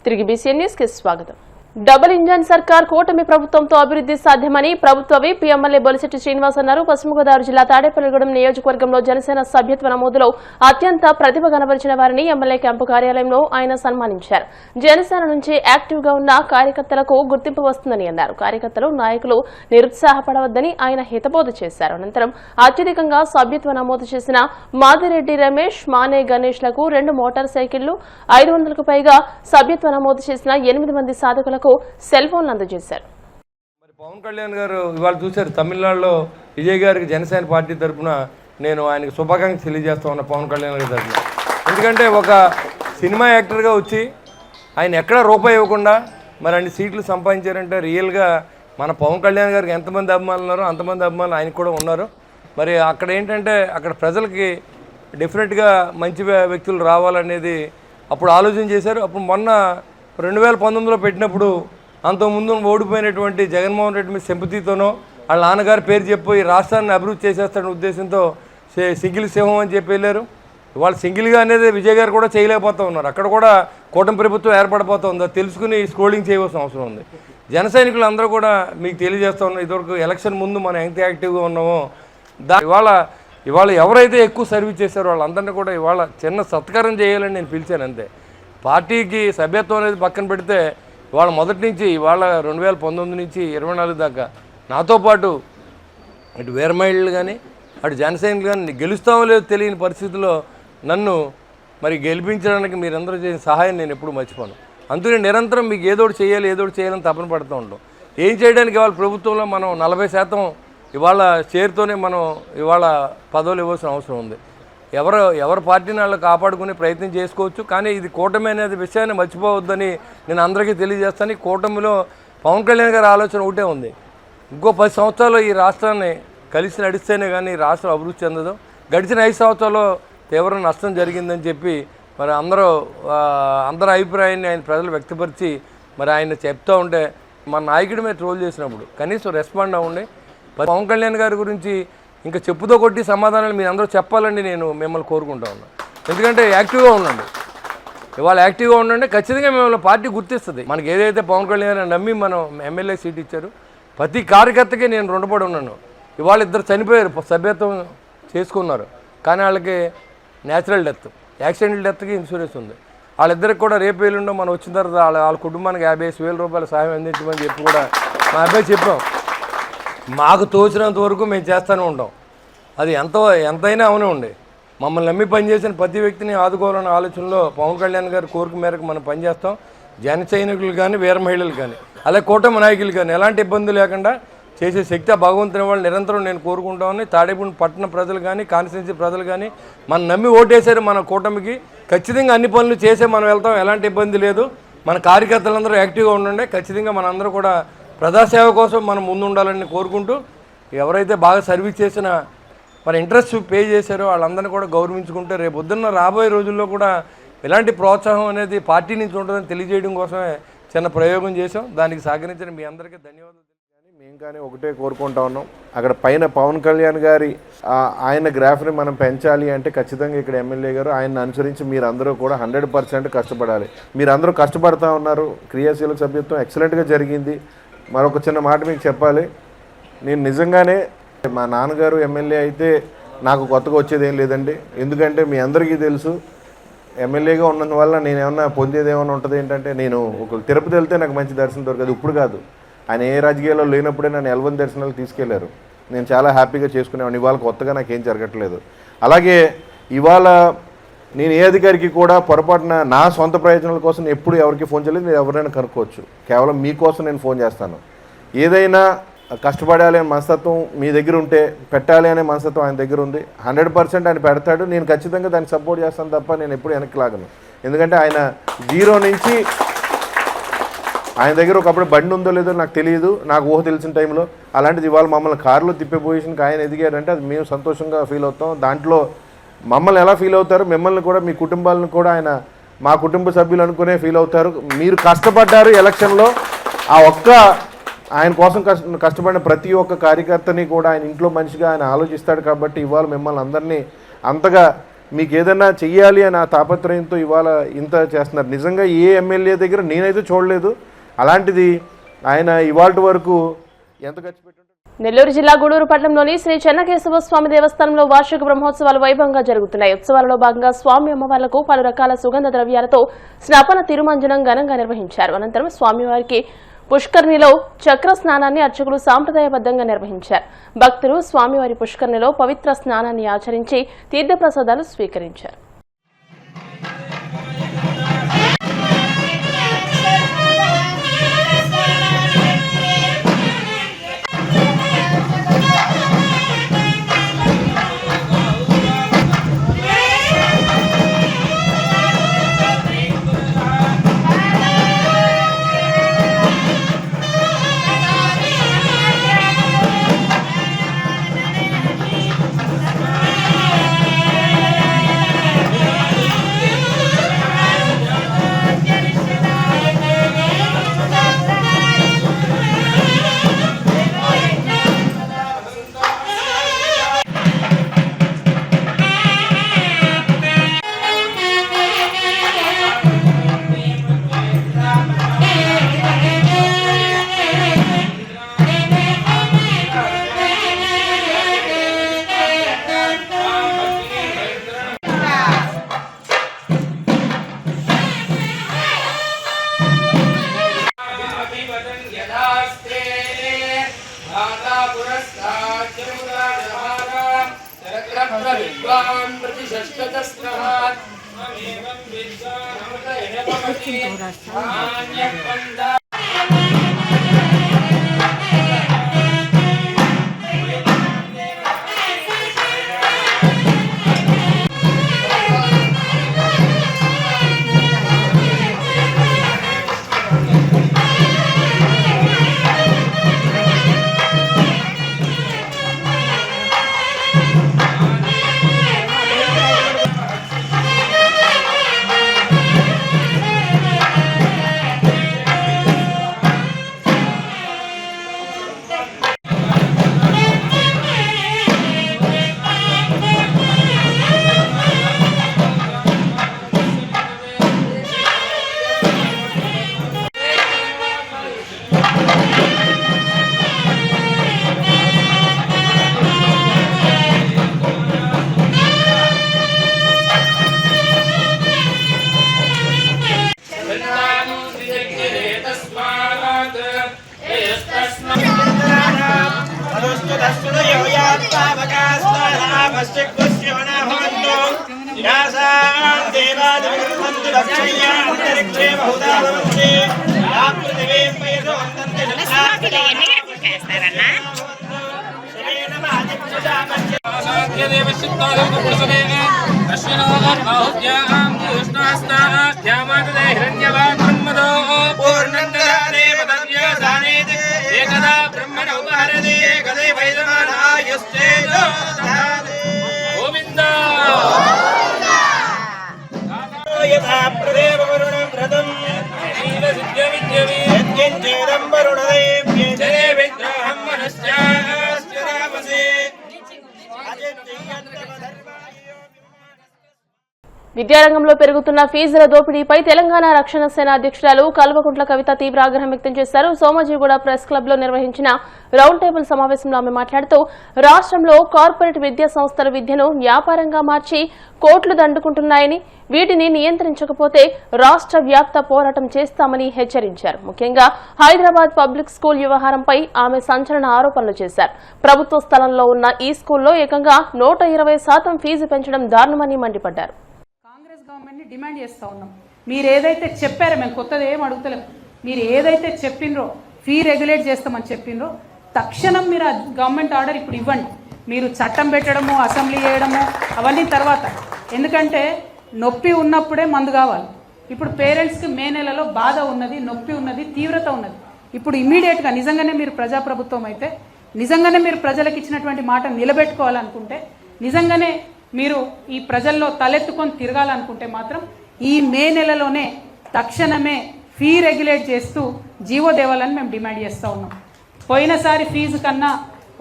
తిరిగి BCN news కి స్వాగతం. డబుల్ ఇంజన్ సర్కార్ కూటమి ప్రభుత్వంతో అభివృద్ధి సాధ్యమని ప్రభుత్వ విప్ ఎమ్మెల్యే బొలిశెట్టి శ్రీనివాస్ అన్నారు. పశ్చిమ గోదావరి జిల్లా తాడేపల్లిగూడెం నియోజకవర్గంలో జనసేన సభ్యత్వ నమోదులో అత్యంత ప్రతిభ కనబరిచిన వారిని ఎమ్మెల్యే క్యాంపు కార్యాలయంలో ఆయన సన్మానించారు. జనసేన నుంచి యాక్టివ్ గా ఉన్న కార్యకర్తలకు గుర్తింపు వస్తుందని అన్నారు. కార్యకర్తలు నాయకులు నిరుత్సాహపడవద్దని ఆయన హితబోధ చేశారు. అనంతరం అత్యధికంగా సభ్యత్వ నమోదు చేసిన మాదిరెడ్డి రమేష్, మానే గణేష్ లకు 2 మోటార్ సైకిళ్లు, 500కు పైగా సభ్యత్వ నమోదు చేసిన 8 మంది సాధకులకు సెల్ ఫోన్లు అందజేశారు. పవన్ కళ్యాణ్ గారు ఇవాళ చూశారు, తమిళనాడులో విజయ్ గారికి జనసేన పార్టీ తరఫున నేను ఆయనకు శుభాకాంక్షలు తెలియజేస్తా ఉన్నా పవన్ కళ్యాణ్ గారి తరఫున. ఎందుకంటే ఒక సినిమా యాక్టర్గా వచ్చి ఆయన ఎక్కడ రూపాయి ఇవ్వకుండా మరి అన్ని సీట్లు సంపాదించారంటే రియల్గా మన పవన్ కళ్యాణ్ గారికి ఎంతమంది అభిమానులు ఉన్నారో అంతమంది అభిమానులు ఆయనకు కూడా ఉన్నారు. మరి అక్కడ ఏంటంటే అక్కడ ప్రజలకి డిఫరెంట్గా మంచి వ్యక్తులు రావాలనేది అప్పుడు ఆలోచన చేశారు. అప్పుడు మొన్న 2019లో పెట్టినప్పుడు అంతకుముందు ఓడిపోయినటువంటి జగన్మోహన్ రెడ్డి మీద సింపతితోనో వాళ్ళ నాన్నగారి పేరు చెప్పి రాష్ట్రాన్ని అభివృద్ధి చేసేస్తాడనే ఉద్దేశంతో సింగిల్ సింహం అని చెప్పి వెళ్ళారు. వాళ్ళు సింగిల్గా అనేది విజయ్ గారు కూడా చేయలేకపోతూ ఉన్నారు. అక్కడ కూడా కూటమి ప్రభుత్వం ఏర్పడిపోతూ ఉంది. తెలుసుకుని స్క్రోలింగ్ చేయవలసిన అవసరం ఉంది. జన సైనికులు అందరూ కూడా మీకు తెలియజేస్తూ ఉన్నారు, ఇదివరకు ఎలక్షన్ ముందు మనం ఎంత యాక్టివ్గా ఉన్నామో ఇవాళ ఎవరైతే ఎక్కువ సర్వీస్ చేశారో వాళ్ళందరినీ కూడా ఇవాళ చిన్న సత్కారం చేయాలని నేను పిలిచాను అంతే. పార్టీకి సభ్యత్వం అనేది పక్కన పెడితే ఇవాళ మొదటి నుంచి ఇవాళ 2019 నుంచి 24 దాకా నాతో పాటు ఇటు వీరమహిళలు కానీ అటు జనసైనికులు కానీ గెలుస్తామో లేదో తెలియని పరిస్థితుల్లో నన్ను మరి గెలిపించడానికి మీరందరూ చేసిన సహాయం నేను ఎప్పుడు మర్చిపోను. అందుకని నిరంతరం మీకు ఏదోటి చేయాలని తపన పడుతూ ఉంటాం. ఏం చేయడానికి ఇవాళ ప్రభుత్వంలో మనం 40% ఇవాళ షేర్తోనే మనం ఇవాళ పదవులు ఇవ్వాల్సిన అవసరం ఉంది. ఎవరి పార్టీని వాళ్ళు కాపాడుకునే ప్రయత్నం చేసుకోవచ్చు, కానీ ఇది కూటమి అనేది విషయాన్ని మర్చిపోవద్దని నేను అందరికీ తెలియజేస్తాను. ఈ కూటమిలో పవన్ కళ్యాణ్ గారి ఆలోచన ఒకటే ఉంది, ఇంకో 10 సంవత్సరాలు ఈ రాష్ట్రాన్ని కలిసి నడిస్తేనే కానీ రాష్ట్రం అభివృద్ధి చెందదు. గడిచిన 5 సంవత్సరాల్లో తీవ్ర నష్టం జరిగిందని చెప్పి మరి అందరి అభిప్రాయాన్ని ఆయన ప్రజలు వ్యక్తపరిచి మరి ఆయన చెప్తూ ఉంటే మన నాయకుడి మీద ట్రోల్ చేసినప్పుడు కనీసం రెస్పాండ్ అవ్వండి. పవన్ కళ్యాణ్ గారి గురించి ఇంకా చెప్పుతో కొట్టి సమాధానాలు మీరు అందరూ చెప్పాలని నేను మిమ్మల్ని కోరుకుంటా ఉన్నాను. ఎందుకంటే యాక్టివ్గా ఉండండి, ఇవాళ యాక్టివ్గా ఉండండి. ఖచ్చితంగా మిమ్మల్ని పార్టీ గుర్తిస్తుంది. మనకి ఏదైతే పవన్ కళ్యాణ్ నమ్మి మనం ఎమ్మెల్యే సీట్ ఇచ్చారు, ప్రతి కార్యకర్తకి నేను రుణపడి ఉన్నాను. ఇవాళ 2 చనిపోయారు, సభ్యత్వం చేసుకున్నారు, కానీ వాళ్ళకి న్యాచురల్ డెత్, యాక్సిడెంటల్ డెత్కి ఇన్సూరెన్స్ ఉంది. వాళ్ళిద్దరికి కూడా రేపు ఎల్లుండో మనం వచ్చిన తర్వాత వాళ్ళ కుటుంబానికి 55,000 రూపాయల సహాయం అందించమని చెప్పి కూడా మా అబ్బాయి చెప్పాం. మాకు తోచినంత వరకు మేము చేస్తూనే ఉంటాం. అది ఎంతైనా అవనివ్వండి, మమ్మల్ని నమ్మి పనిచేసిన ప్రతి వ్యక్తిని ఆదుకోవాలన్న ఆలోచనలో పవన్ కళ్యాణ్ గారి కోరిక మేరకు మనం పనిచేస్తాం. జన సైనికులు కానీ వీర మహిళలు కానీ అలాగే కూటమి నాయకులు కానీ ఎలాంటి ఇబ్బంది లేకుండా చేసే శక్తి ఆ భగవంతుని వాళ్ళు నిరంతరం నేను కోరుకుంటామని తాడేపల్లి పట్టణ ప్రజలు కానీ కాన్స్టిట్యున్సీ ప్రజలు కానీ మనం నమ్మి ఓటేశారు. మన కూటమికి ఖచ్చితంగా అన్ని పనులు చేసే మనం వెళ్తాం, ఎలాంటి ఇబ్బంది లేదు. మన కార్యకర్తలందరూ యాక్టివ్గా ఉండండి. ఖచ్చితంగా మనందరూ కూడా ప్రజాసేవ కోసం మనం ముందు ఉండాలని కోరుకుంటూ, ఎవరైతే బాగా సర్వీస్ చేసిన మరి ఇంట్రెస్ట్ పే చేశారో వాళ్ళందరినీ కూడా గౌరవించుకుంటే రేపు పొద్దున్న రాబోయే రోజుల్లో కూడా ఎలాంటి ప్రోత్సాహం అనేది పార్టీ నుంచి ఉంటుందని తెలియజేయడం కోసమే చిన్న ప్రయోగం చేసాం. దానికి సహకరించిన మీ అందరికీ ధన్యవాదాలు. మేము కానీ ఒకటే కోరుకుంటా ఉన్నాం, అక్కడ పైన పవన్ కళ్యాణ్ గారి ఆయన గ్రాఫ్ని మనం పెంచాలి అంటే ఖచ్చితంగా ఇక్కడ ఎమ్మెల్యే గారు ఆయన్ని అనుసరించి మీరందరూ కూడా 100% కష్టపడాలి. మీరందరూ కష్టపడతా ఉన్నారు. క్రియాశీలక సభ్యత్వం ఎక్సలెంట్గా జరిగింది. మరొక చిన్న మాట మీకు చెప్పాలి, నేను నిజంగానే మా నాన్నగారు ఎమ్మెల్యే అయితే నాకు కొత్తగా వచ్చేది ఏం లేదండి. ఎందుకంటే మీ అందరికీ తెలుసు, ఎమ్మెల్యేగా ఉన్నందువల్ల నేను ఏమన్నా పొందేది ఏమైనా ఉంటుంది ఏంటంటే, నేను ఒక తిరుపతి వెళ్తే నాకు మంచి దర్శనం దొరకదు. ఇప్పుడు కాదు, ఆయన ఏ రాజకీయాల్లో లేనప్పుడే నన్ను L1 దర్శనాలు తీసుకెళ్లారు. నేను చాలా హ్యాపీగా చేసుకునేవాడిని. ఇవాళ కొత్తగా నాకేం జరగట్లేదు. అలాగే ఇవాళ నేను ఏ అధికారికి కూడా పొరపాటున నా సొంత ప్రయోజనాల కోసం ఎప్పుడు ఎవరికి ఫోన్ చేయలేదు. మీరు ఎవరైనా కనుక్కోవచ్చు, కేవలం మీకోసం నేను ఫోన్ చేస్తాను. ఏదైనా కష్టపడాలి అనే మనస్తత్వం మీ దగ్గర ఉంటే, పెట్టాలి అనే మనస్తత్వం ఆయన దగ్గర ఉంది. 100% ఆయన పెడతాడు. నేను ఖచ్చితంగా దాన్ని సపోర్ట్ చేస్తాను తప్ప నేను ఎప్పుడు వెనక్కి లాగను. ఎందుకంటే ఆయన 0 నుంచి ఆయన దగ్గర ఒకప్పుడు బండి ఉందో లేదో నాకు తెలియదు, నాకు ఊహ తెలిసిన టైంలో. అలాంటిది ఇవాళ మమ్మల్ని కారులో తిప్పే పొజిషన్కి ఆయన ఎదిగాడంటే అది మేము సంతోషంగా ఫీల్ అవుతాం. దాంట్లో మమ్మల్ని ఎలా ఫీల్ అవుతారు, మిమ్మల్ని కూడా మీ కుటుంబాలను కూడా ఆయన మా కుటుంబ సభ్యులు అనుకునే ఫీల్ అవుతారు. మీరు కష్టపడ్డారు ఎలక్షన్లో, ఆ ఒక్క ఆయన కోసం కష్టపడిన ప్రతి ఒక్క కార్యకర్తని కూడా ఆయన ఇంట్లో మనిషిగా ఆయన ఆలోచిస్తాడు. కాబట్టి ఇవాళ మిమ్మల్ని అందరినీ అంతగా మీకు ఏదైనా చెయ్యాలి అని ఆ తాపత్రయంతో ఇవాళ ఇంత చేస్తున్నారు. నిజంగా ఏ ఎమ్మెల్యే దగ్గర నేనైతే చూడలేదు. అలాంటిది ఆయన ఇవాళ వరకు ఎంత ఖర్చు పెట్టారు. నెల్లూరు జిల్లా గూడూరు పట్టణంలోని శ్రీ చెన్నకేశవ స్వామి దేవస్థానంలో వార్షిక బ్రహ్మోత్సవాలు వైభవంగా జరుగుతున్నాయి. ఉత్సవాలలో భాగంగా స్వామి అమ్మవార్లకు పలు రకాల సుగంధ ద్రవ్యాలతో స్నాపన తిరుమంజనం ఘనంగా నిర్వహించారు. అనంతరం స్వామివారికి పుష్కరిణిలో చక్ర స్నానాన్ని అర్చకులు సాంప్రదాయబద్ధంగా నిర్వహించారు. భక్తులు స్వామివారి పుష్కరిణిలో పవిత్ర స్నానాన్ని ఆచరించి తీర్థప్రసాదాలు స్వీకరించారు. విద్యారంగంలో పెరుగుతున్న ఫీజుల దోపిడీపై తెలంగాణ రక్షణ సేన అధ్యక్షురాలు కల్వకుంట్ల కవిత తీవ్ర ఆగ్రహం వ్యక్తం చేశారు. సోమాజిగూడ ప్రెస్ క్లబ్ లో నిర్వహించిన రౌండ్ టేబుల్ సమావేశంలో ఆమె మాట్లాడుతూ రాష్ట్రంలో కార్పొరేట్ విద్యా సంస్థల విద్యను వ్యాపారంగా మార్చి కోట్లు దండుకుంటున్నాయని, వీటిని నియంత్రించకపోతే రాష్ట్ర వ్యాప్త పోరాటం చేస్తామని హెచ్చరించారు. ముఖ్యంగా హైదరాబాద్ పబ్లిక్ స్కూల్ వ్యవహారంపై ఆమె సంచలన ఆరోపణలు చేశారు. ప్రభుత్వ స్థలంలో ఉన్న ఈ స్కూల్లో ఏకంగా 120% ఫీజు పెంచడం దారుణమని మండిపడ్డారు. గవర్నమెంట్ని డిమాండ్ చేస్తూ ఉన్నాం. మీరు ఏదైతే చెప్పారో, మేము కొత్తది ఏం అడుగుతలేం, మీరు ఏదైతే చెప్పినరో ఫీ రెగ్యులేట్ చేస్తామని చెప్పినరో తక్షణం మీరు ఆ గవర్నమెంట్ ఆర్డర్ ఇప్పుడు ఇవ్వండి. మీరు చట్టం పెట్టడము, అసెంబ్లీ చేయడము అవన్నీ తర్వాత. ఎందుకంటే నొప్పి ఉన్నప్పుడే మందు కావాలి. ఇప్పుడు పేరెంట్స్కి మే నెలలో బాధ ఉన్నది, నొప్పి ఉన్నది, తీవ్రత ఉన్నది. ఇప్పుడు ఇమ్మీడియట్గా నిజంగానే మీరు ప్రజాప్రభుత్వం అయితే, నిజంగానే మీరు ప్రజలకు ఇచ్చినటువంటి మాట నిలబెట్టుకోవాలనుకుంటే, నిజంగానే మీరు ఈ ప్రజల్లో తలెత్తుకొని తిరగాలనుకుంటే మాత్రం ఈ మే నెలలోనే తక్షణమే ఫీ రెగ్యులేట్ చేస్తూ జీవో దేవాలని మేము డిమాండ్ చేస్తూ ఉన్నాం. పోయినసారి ఫీజు కన్నా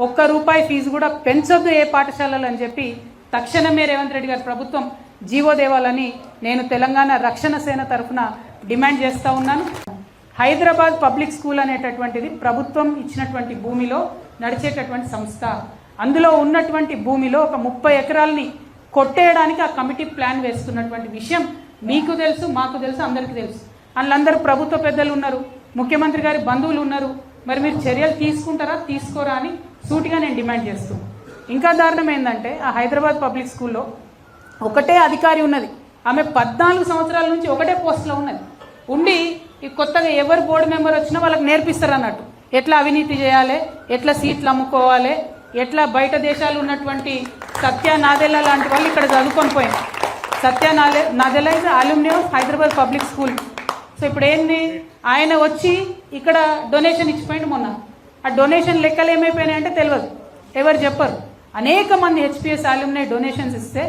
₹1 ఫీజు కూడా పెంచొద్దు ఏ పాఠశాలలు అని చెప్పి తక్షణమే రేవంత్ రెడ్డి గారి ప్రభుత్వం జీవో దేవాలని నేను తెలంగాణ రక్షణ సేన తరఫున డిమాండ్ చేస్తూ ఉన్నాను. హైదరాబాద్ పబ్లిక్ స్కూల్ అనేటటువంటిది ప్రభుత్వం ఇచ్చినటువంటి భూమిలో నడిచేటటువంటి సంస్థ. అందులో ఉన్నటువంటి భూమిలో ఒక 30 ఎకరాలని కొట్టేయడానికి ఆ కమిటీ ప్లాన్ వేస్తున్నటువంటి విషయం మీకు తెలుసు, మాకు తెలుసు, అందరికీ తెలుసు. అందులో ప్రభుత్వ పెద్దలు ఉన్నారు, ముఖ్యమంత్రి గారి బంధువులు ఉన్నారు. మరి మీరు చర్యలు తీసుకుంటారా తీసుకోరా అని సూటిగా నేను డిమాండ్ చేస్తున్నాను. ఇంకా దారుణం ఏంటంటే ఆ హైదరాబాద్ పబ్లిక్ స్కూల్లో ఒకటే అధికారి ఉన్నది. ఆమె 14 సంవత్సరాల నుంచి ఒకటే పోస్ట్లో ఉన్నది. ఉండి ఈ కొత్తగా ఎవరు బోర్డు మెంబర్ వచ్చినా వాళ్ళకి నేర్పిస్తారు అన్నట్టు ఎట్లా అవినీతి చేయాలి, ఎట్లా సీట్లు అమ్ముకోవాలి, ఎట్లా బయట దేశాలు ఉన్నటువంటి సత్య నాదెల్లా లాంటి వాళ్ళు ఇక్కడ చదువుకొని పోయారు. Satya Nadella is alumni of Hyderabad public school. So ఇప్పుడు ఏంది, ఆయన వచ్చి ఇక్కడ డొనేషన్ ఇచ్చిపోయింది మొన్న. ఆ డొనేషన్ లెక్కలు ఏమైపోయినాయి అంటే తెలియదు, ఎవరు చెప్పరు. అనేక మంది హెచ్పిఎస్ అల్యూమినీ డొనేషన్స్ ఇస్తే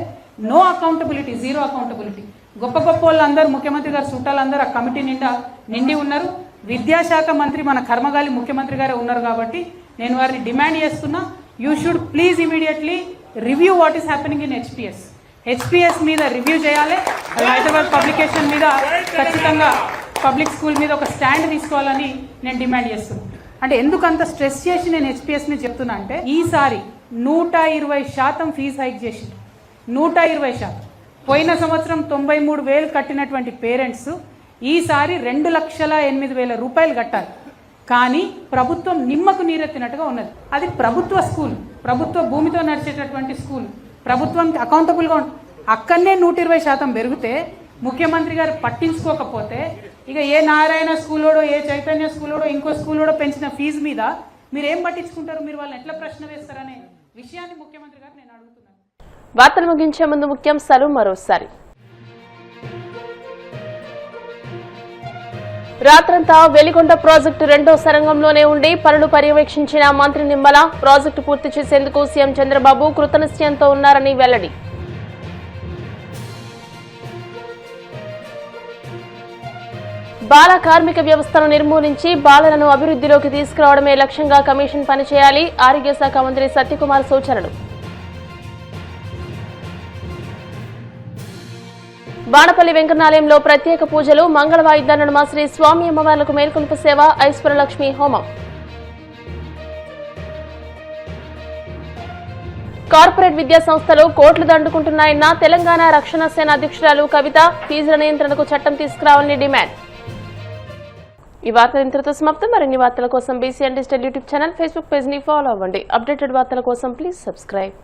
నో అకౌంటబిలిటీ, జీరో అకౌంటబిలిటీ. గొప్ప గొప్ప వాళ్ళందరూ, ముఖ్యమంత్రి గారు చుట్టాలందరూ ఆ కమిటీ నిండి ఉన్నారు. విద్యాశాఖ మంత్రి మన కర్మగాలి ముఖ్యమంత్రి గారే ఉన్నారు. కాబట్టి నేను వారిని డిమాండ్ చేస్తున్నా, you should please immediately review what is happening in HPS మీద రివ్యూ చేయాలి. హైదరాబాద్ పబ్లికేషన్ మీద ఖచ్చితంగా పబ్లిక్ స్కూల్ మీద ఒక స్టాండ్ తీసుకోవాలని నేను డిమాండ్ చేస్తున్నాను. అంటే ఎందుకు అంత స్ట్రెస్ చేసి నేను హెచ్పిఎస్ మీద చెప్తున్నా అంటే ఈసారి 120% ఫీజు హైక్ చేసి 120%. పోయిన సంవత్సరం 93,000 కట్టినటువంటి పేరెంట్స్ ఈసారి 2,08,000 రూపాయలు కట్టాలి. కానీ ప్రభుత్వం నిమ్మకు నీరెత్తినట్టుగా ఉన్నది. అది ప్రభుత్వ స్కూల్, ప్రభుత్వ భూమితో నడిచేటటువంటి స్కూల్, ప్రభుత్వానికి అకౌంటబుల్గా అక్కడనే 120% పెరిగితే ముఖ్యమంత్రి గారు పట్టించుకోకపోతే ఇక ఏ నారాయణ స్కూలోడో, ఏ చైతన్య స్కూలోడో, ఇంకో స్కూలోడో పెంచిన ఫీజు మీద మీరు ఏం పట్టించుకుంటారు? మీరు వాళ్ళని ఎట్లా ప్రశ్న వేస్తారనే విషయాన్ని ముఖ్యమంత్రి గారు నేను అడుగుతున్నాను. వార్తలు ముగించే ముందు ముఖ్యాంశాలు మరోసారి. రాత్రంతా వెలిగొండ ప్రాజెక్టు 2వ సరంగంలోనే ఉండి పనులు పర్యవేక్షించిన మంత్రి నిమ్మల. ప్రాజెక్టు పూర్తి చేసేందుకు సీఎం చంద్రబాబు కృతనిశ్చయంతో ఉన్నారని వెల్లడి. బాల కార్మిక వ్యవస్థను నిర్మూలించి బాలలను అభివృద్ధిలోకి తీసుకురావడమే లక్ష్యంగా కమిషన్ పనిచేయాలి. ఆరోగ్య శాఖ మంత్రి సత్యకుమార్ సూచనలు. బాణపల్లి వెంకన్నాలయంలో ప్రత్యేక పూజలు. మంగళ వాయిద్యాల నడుమ శ్రీ స్వామి అమ్మవార్లకు మేల్కొలుపు సేవ, ఐశ్వర్యలక్ష్మి హోమం. కార్పొరేట్ విద్యా సంస్థలు కోట్లు దండుకుంటున్నాయన్న తెలంగాణ రక్షణ సేన అధ్యక్షురాలు కవిత. ఫీజుల నియంత్రణకు చట్టం తీసుకురావాలని డిమాండ్. ఈ వార్తలు ఇంతటితో సమాప్తం. మరిన్ని వార్తల కోసం BCN digital YouTube channel, Facebook page ని ఫాలో అవ్వండి. అప్డేటెడ్ వార్తల కోసం ప్లీజ్ సబ్స్క్రైబ్.